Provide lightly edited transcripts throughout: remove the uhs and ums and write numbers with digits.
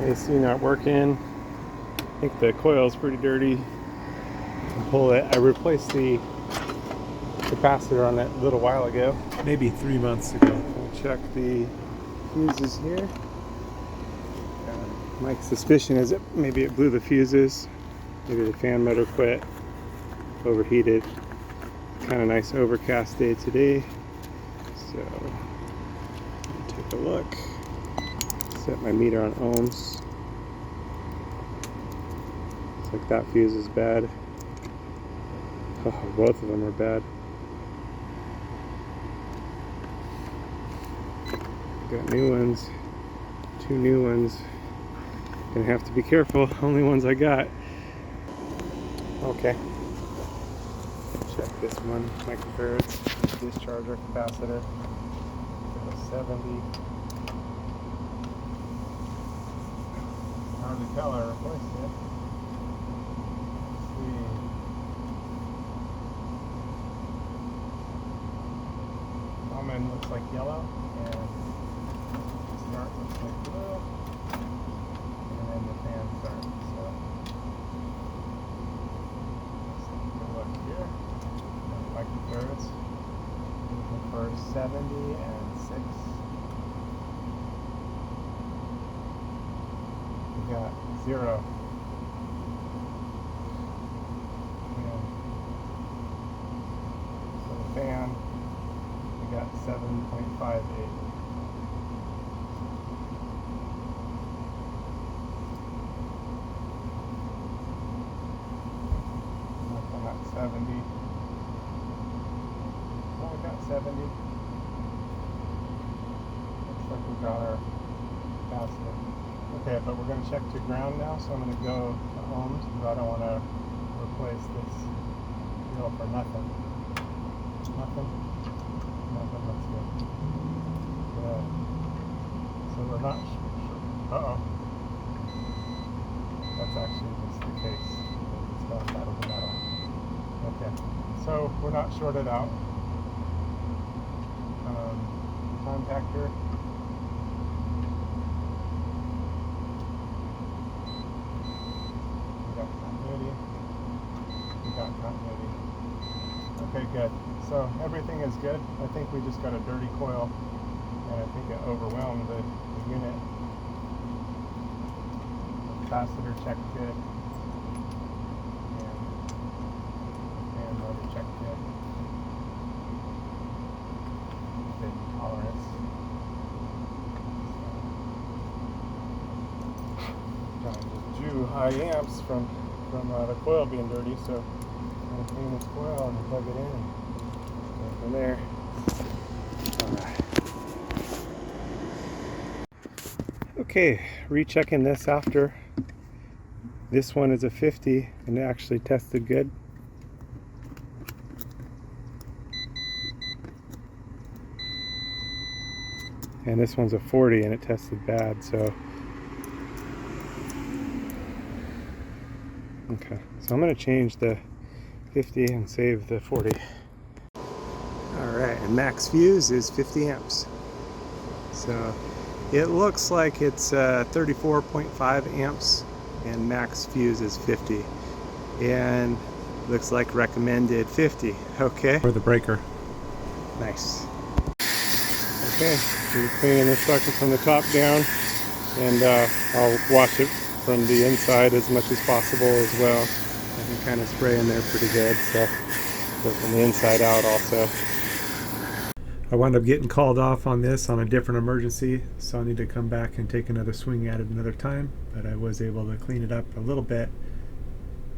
AC not working. I think the coil's pretty dirty. Pull it. I replaced the capacitor on it a little while ago, maybe 3 months ago. I'll check the fuses here. My suspicion is that maybe it blew the fuses. Maybe the fan motor quit, overheated. Kind of nice overcast day today. So, take a look. Set my meter on ohms. Looks like that fuse is bad. Oh, both of them are bad. Got new ones. 2 new ones. Gonna have to be careful. Only ones I got. Okay. Check this one. Microfarads. Discharger capacitor. Got a 70. Hard to tell I replaced it. Let's see. Common looks like yellow, and start looks like blue, and then the fan starts. So let's take a look here. Microfarads. Looking for 70 and 6. We got 0. And for the fan, we got 7.58. Nothing at 70. Oh, we got 70. Looks like we got our capacitor. Okay, but we're going to check to ground now, so I'm going to go to ohms because I don't want to replace this drill for nothing. Nothing? Nothing, that's good. Good. So we're not sure. Uh-oh. That's actually just the case. It's got out of the metal. Okay. So we're not shorted out. Contactor. Continuity. Okay, good. So everything is good. I think we just got a dirty coil, and I think it overwhelmed the unit. The capacitor checked good, and the fan motor checked good. Big tolerance. Trying to do high amps from the coil being dirty, so I'm going to clean this coil and plug it in and go from there. Alright. Okay, rechecking this after. This one is a 50 and it actually tested good. And this one's a 40 and it tested bad, so okay, so I'm going to change the 50 and save the 40. Alright, and max fuse is 50 amps. So it looks like it's 34.5 amps and max fuse is 50. And looks like recommended 50. Okay. For the breaker. Nice. Okay, we're cleaning this sucker from the top down, and I'll wash it from the inside as much as possible as well. I can kind of spray in there pretty good, so go from the inside out also. I wound up getting called off on this on a different emergency, so I need to come back and take another swing at it another time, but I was able to clean it up a little bit,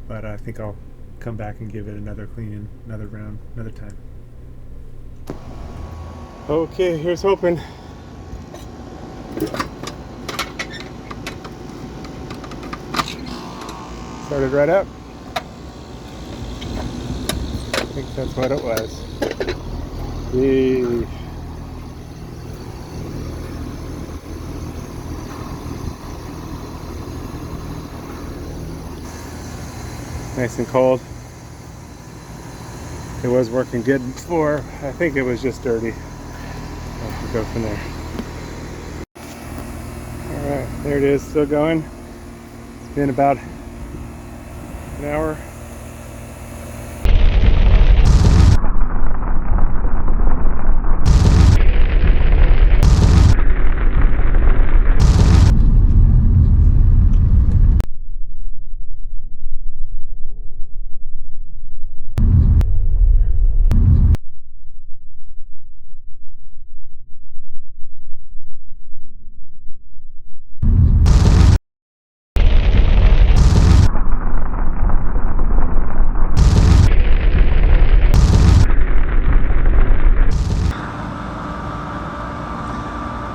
but I think I'll come back and give it another cleaning, another round, another time. Okay, here's hoping. Started right up. I think that's what it was. Nice and cold. It was working good before. I think it was just dirty. We'll go from there. Alright, There it is, still going. It's been about an hour.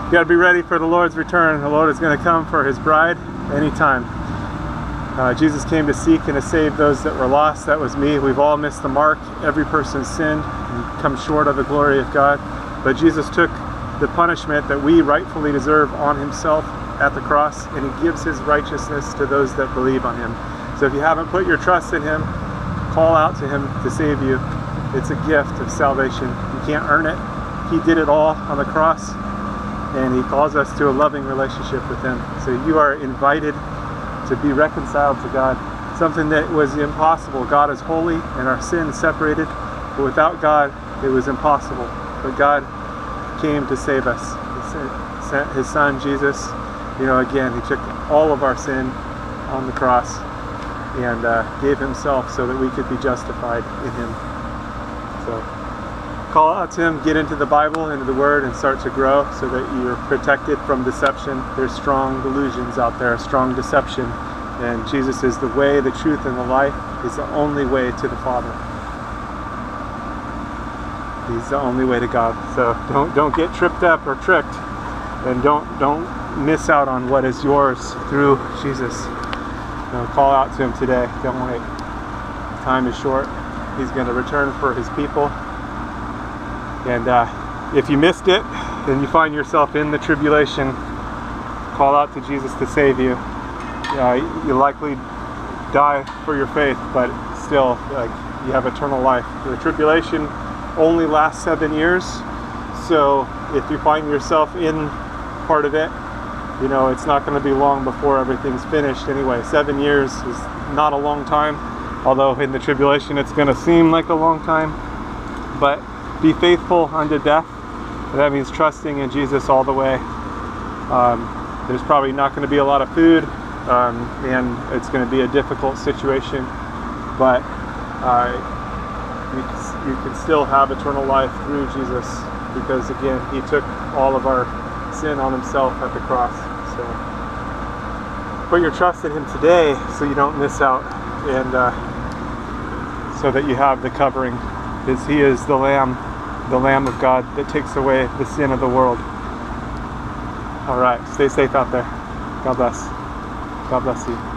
You got to be ready for the Lord's return. The Lord is going to come for his bride anytime. Jesus came to seek and to save those that were lost. That was me. We've all missed the mark. Every person's sinned and come short of the glory of God. But Jesus took the punishment that we rightfully deserve on himself at the cross, and he gives his righteousness to those that believe on him. So if you haven't put your trust in him, call out to him to save you. It's a gift of salvation. You can't earn it. He did it all on the cross, and he calls us to a loving relationship with him. So you are invited to be reconciled to God, something that was impossible. God is holy and our sin is separated, but without God it was impossible. But God came to save us. He sent his son Jesus. Again, he took all of our sin on the cross and gave himself so that we could be justified in him. So call out to him, get into the Bible, into the Word, and start to grow so that you're protected from deception. There's strong delusions out there, strong deception. And Jesus is the way, the truth, and the life. He's the only way to the Father. He's the only way to God. So don't get tripped up or tricked, and don't miss out on what is yours through Jesus. Call out to him today. Don't wait. Time is short. He's going to return for his people. And if you missed it, and you find yourself in the tribulation, call out to Jesus to save you. You'll likely die for your faith, but still, you have eternal life. The tribulation only lasts 7 years, so if you find yourself in part of it, it's not going to be long before everything's finished anyway. 7 years is not a long time, although in the tribulation it's going to seem like a long time. But be faithful unto death. That means trusting in Jesus all the way. There's probably not going to be a lot of food, and it's going to be a difficult situation, but you can still have eternal life through Jesus, because again, he took all of our sin on himself at the cross. So put your trust in him today so you don't miss out, and so that you have the covering, because he is the Lamb of God that takes away the sin of the world. All right, stay safe out there. God bless. God bless you.